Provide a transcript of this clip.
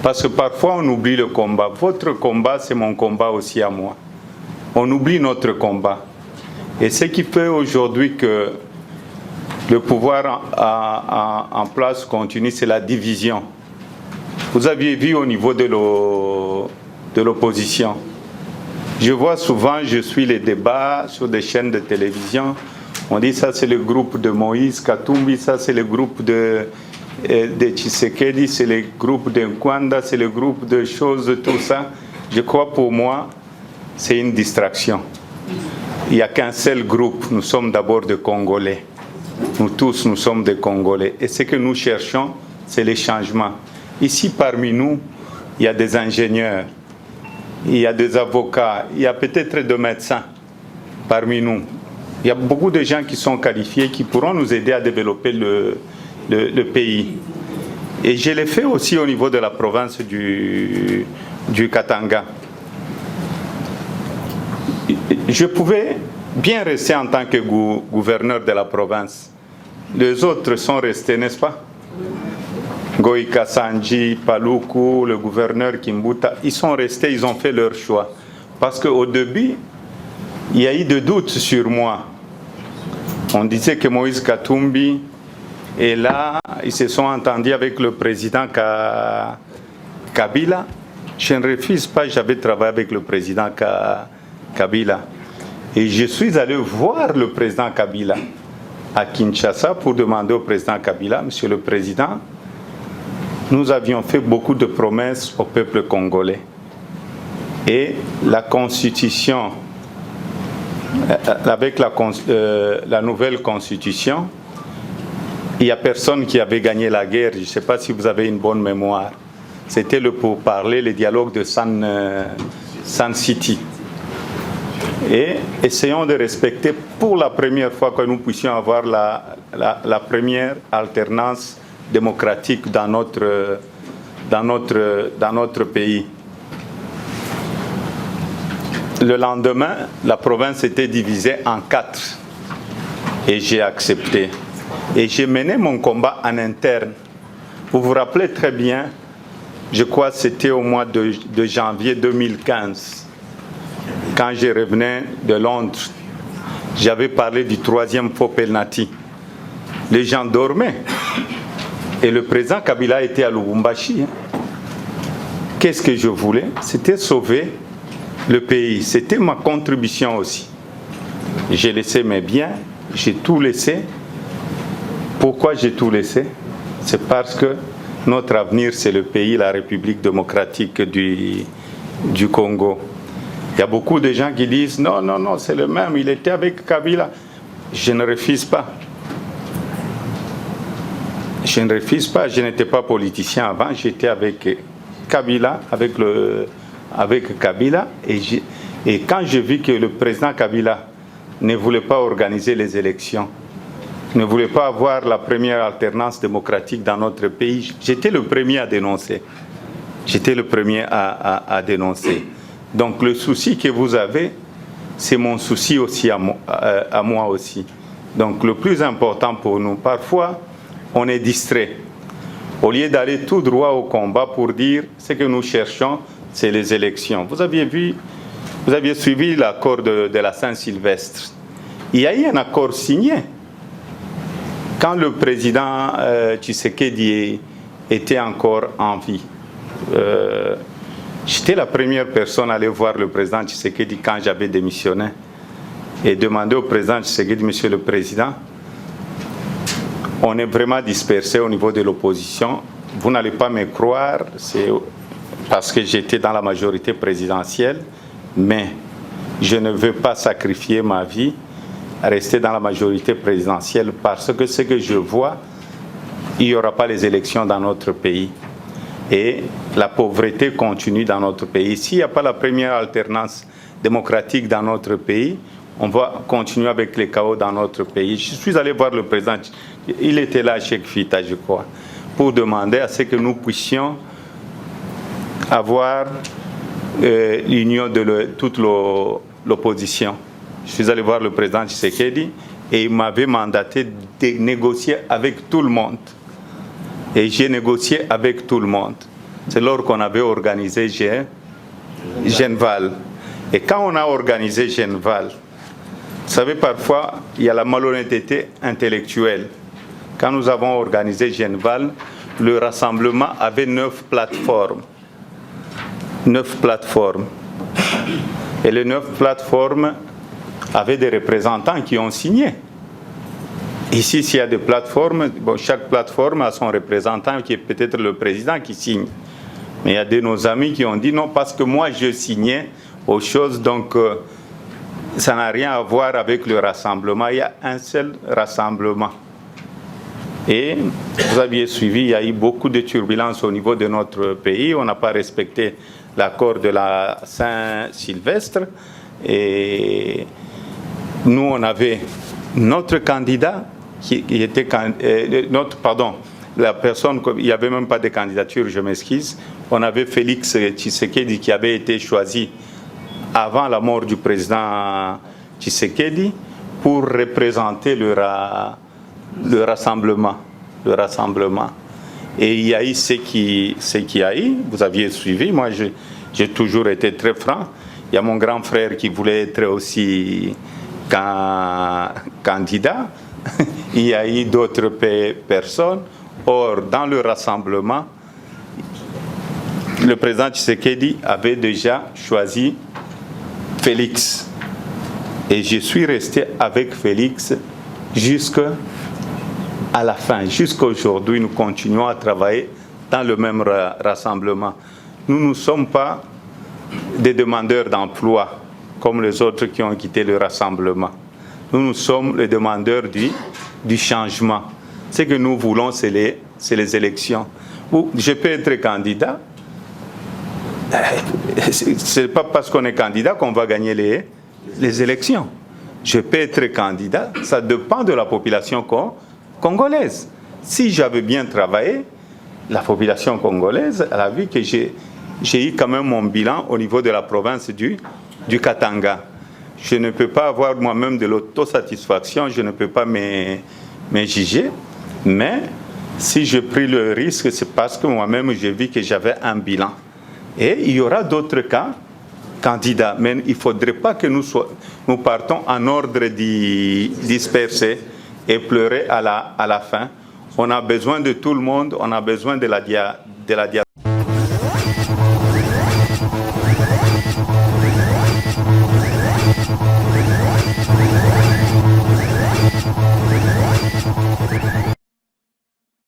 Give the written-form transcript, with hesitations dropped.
Parce que parfois on oublie le combat. Votre combat, c'est mon combat aussi à moi. On oublie notre combat. Et ce qui fait aujourd'hui que le pouvoir en place continue, c'est la division. Vous aviez vu au niveau de l'opposition. Je vois souvent, je suis les débats sur des chaînes de télévision. On dit ça c'est le groupe de Moïse Katumbi, ça c'est le groupe de Tshisekedi, c'est le groupe de Nkwanda, c'est le groupe de choses, tout ça. Je crois pour moi, c'est une distraction. Il n'y a qu'un seul groupe, nous sommes d'abord des Congolais. Nous tous, nous sommes des Congolais. Et ce que nous cherchons, c'est les changements. Ici, parmi nous, il y a des ingénieurs, il y a des avocats, il y a peut-être des médecins parmi nous. Il y a beaucoup de gens qui sont qualifiés, qui pourront nous aider à développer le pays. Et je l'ai fait aussi au niveau de la province du Katanga. Je pouvais bien rester en tant que gouverneur de la province. Les autres sont restés, n'est-ce pas? Goïka Sanji, Paluku, le gouverneur Kimbuta, ils sont restés, ils ont fait leur choix. Parce qu'au début, il y a eu des doutes sur moi. On disait que Moïse Katumbi, et là, ils se sont entendus avec le président Kabila. Je ne refuse pas, j'avais travaillé avec le président Kabila. Et je suis allé voir le président Kabila à Kinshasa pour demander au président Kabila, Monsieur le Président, nous avions fait beaucoup de promesses au peuple congolais. Et la Constitution, avec la nouvelle Constitution, il n'y a personne qui avait gagné la guerre. Je ne sais pas si vous avez une bonne mémoire. C'était le pourparler, le dialogue de Sun City. Et essayons de respecter pour la première fois que nous puissions avoir la première alternance démocratique dans notre pays. Le lendemain, la province était divisée en 4 et j'ai accepté. Et j'ai mené mon combat en interne. Vous vous rappelez très bien, je crois que c'était au mois de janvier 2015. Quand je revenais de Londres, j'avais parlé du 3e faux penalty. Les gens dormaient. Et le président Kabila était à Lubumbashi. Qu'est-ce que je voulais? C'était sauver le pays. C'était ma contribution aussi. J'ai laissé mes biens, j'ai tout laissé. Pourquoi j'ai tout laissé? C'est parce que notre avenir, c'est le pays, la République démocratique du Congo. Il y a beaucoup de gens qui disent non, non, non, c'est le même, il était avec Kabila. Je ne refuse pas. Je ne refuse pas, je n'étais pas politicien avant, j'étais avec Kabila, avec Kabila. Et quand j'ai vu que le président Kabila ne voulait pas organiser les élections, ne voulait pas avoir la première alternance démocratique dans notre pays, j'étais le premier à dénoncer. J'étais le premier à dénoncer. Donc le souci que vous avez, c'est mon souci aussi à moi aussi. Donc le plus important pour nous, parfois, on est distrait. Au lieu d'aller tout droit au combat pour dire ce que nous cherchons, c'est les élections. Vous aviez suivi l'accord de la Saint-Sylvestre. Il y a eu un accord signé. Quand le président Tshisekedi était encore en vie, j'étais la première personne à aller voir le président Tshisekedi quand j'avais démissionné et demander au président Tshisekedi, Monsieur le Président, on est vraiment dispersé au niveau de l'opposition. Vous n'allez pas me croire, c'est parce que j'étais dans la majorité présidentielle, mais je ne veux pas sacrifier ma vie à rester dans la majorité présidentielle parce que ce que je vois, il n'y aura pas les élections dans notre pays. Et la pauvreté continue dans notre pays. S'il n'y a pas la première alternance démocratique dans notre pays, on va continuer avec les chaos dans notre pays. Je suis allé voir le président, il était là à Cheikh Fita, je crois, pour demander à ce que nous puissions avoir l'union de toute l'opposition. Je suis allé voir le président Tshisekedi et il m'avait mandaté de négocier avec tout le monde. Et j'ai négocié avec tout le monde. C'est lors qu'on avait organisé Genval. Et quand on a organisé Genval, vous savez, parfois, il y a la malhonnêteté intellectuelle. Quand nous avons organisé Genval, le rassemblement avait 9 plateformes. 9 plateformes. Et les 9 plateformes avaient des représentants qui ont signé. Ici, s'il y a des plateformes, bon, chaque plateforme a son représentant qui est peut-être le président qui signe. Mais il y a de nos amis qui ont dit non, parce que moi je signais aux choses, donc ça n'a rien à voir avec le rassemblement. Il y a un seul rassemblement. Et vous aviez suivi, il y a eu beaucoup de turbulences au niveau de notre pays. On n'a pas respecté l'accord de la Saint-Sylvestre. Et nous, on avait notre candidat qui était la personne, il n'y avait même pas de candidature, je m'excuse. On avait Félix Tshisekedi qui avait été choisi avant la mort du président Tshisekedi pour représenter le rassemblement. Et il y a eu ce qui a eu, vous aviez suivi, moi j'ai toujours été très franc. Il y a mon grand frère qui voulait être aussi candidat. Il y a eu d'autres personnes. Or, dans le rassemblement, le président Tshisekedi avait déjà choisi Félix. Et je suis resté avec Félix jusqu'à la fin. Jusqu'à aujourd'hui, nous continuons à travailler dans le même rassemblement. Nous ne sommes pas des demandeurs d'emploi comme les autres qui ont quitté le rassemblement. Nous sommes les demandeurs du changement. Ce que nous voulons, c'est les élections. Je peux être candidat. Ce n'est pas parce qu'on est candidat qu'on va gagner les élections. Je peux être candidat, ça dépend de la population congolaise. Si j'avais bien travaillé, la population congolaise elle a vu que j'ai eu quand même mon bilan au niveau de la province du Katanga. Je ne peux pas avoir moi-même de l'autosatisfaction, je ne peux pas me juger, mais si j'ai pris le risque, c'est parce que moi-même j'ai vu que j'avais un bilan. Et il y aura d'autres candidats, mais il ne faudrait pas que nous partons en ordre dispersé et pleurer à la fin. On a besoin de tout le monde, on a besoin de la diaspora.